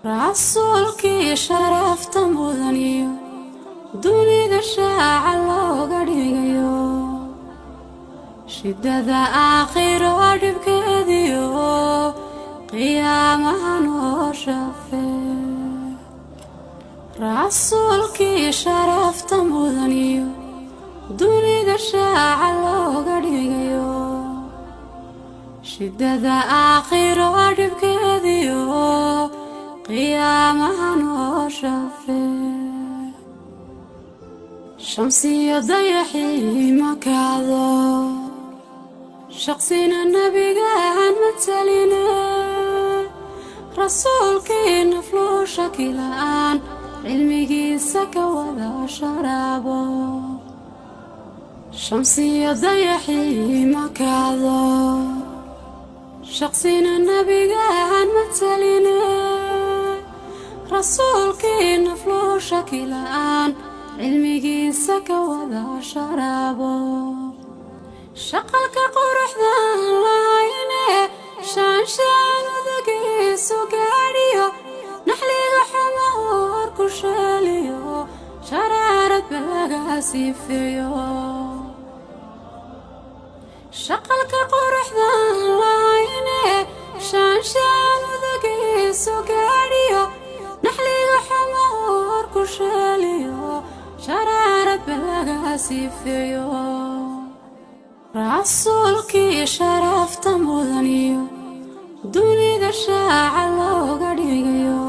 rasuulkii sharafta mudaniyo dunida shaaca looga dhigayo shidada aakhiro dhibkeediyo qiyaamaha noo shafee rasuulkii sharafta mudaniyo dunida shaaca looga dhigayo shidada aakhiro dhibkeediyo qiyaamaha noo shafee shamsiyo dayaxii makaado shaqsina nabigaan mataline rasuulkii nafloo shaki la'aan cilmigiisa ka wada sharaabo shamsiyo dayaxii makaado shaqsina nabigaan mataline rasuulkii nafloo shaki la'aan cilmigiisa ka wada sharaabo shaqalka quruxdan lahayne shaanshaan udagiisu gaadhiyo naxliga xuma hor ku sheeliyo sharaarad balaga siifeeyo shaqalka quruxdan lahayne shaanshaan udagiisu gaadhiyo naxliga xuma hor ku sheeliyo sharaarad balaga siifeeyo rasuulkii sharafta mudaniyo dunida shaaca looga dhigayo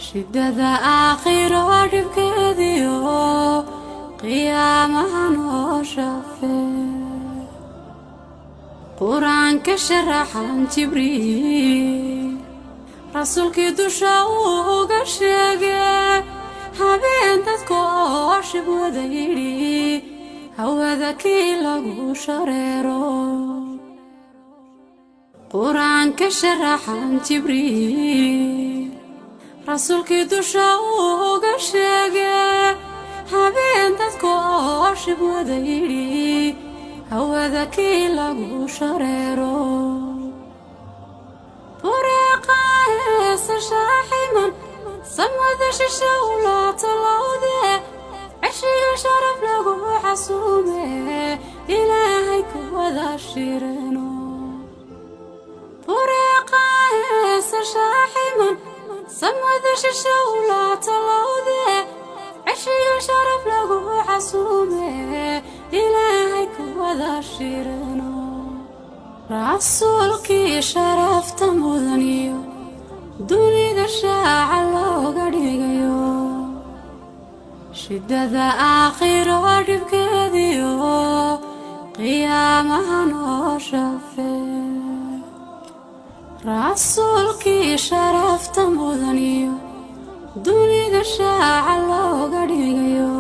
shidada aakhiro dhibkeediyo qiyaamaha noo shafee qur-aanka sharaxan jibriil rasuulkii dusha uga sheegay habeen dadka oo shib wada yidhi hawada kii lagu shareero qur-aanka sharaxan jibriil rasuulkii dusha uga sheegay habeen dadka oo shib wada yidhi hawada kii lagu shareero bureeqa heesa shaaximan samada shisha ula talawde عشي شرف لغو حسومه إلهي كوذا شيرينو بريقا هيسا شاحمن سمد شيشا ولا تلوذي عشي شرف لغو حسومه إلهي كوذا شيرينو رسولكي شرفت مدنيو dunida shaaca looga dhigayo shidada aakhiro dhibkeediyo qiyaamaha noo shafee rasuulkii sharafta mudaniyo dunida shaaca looga dhigayo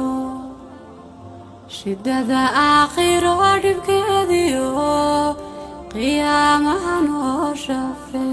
shidada aakhiro dhibkeediyo qiyaamaha noo shafee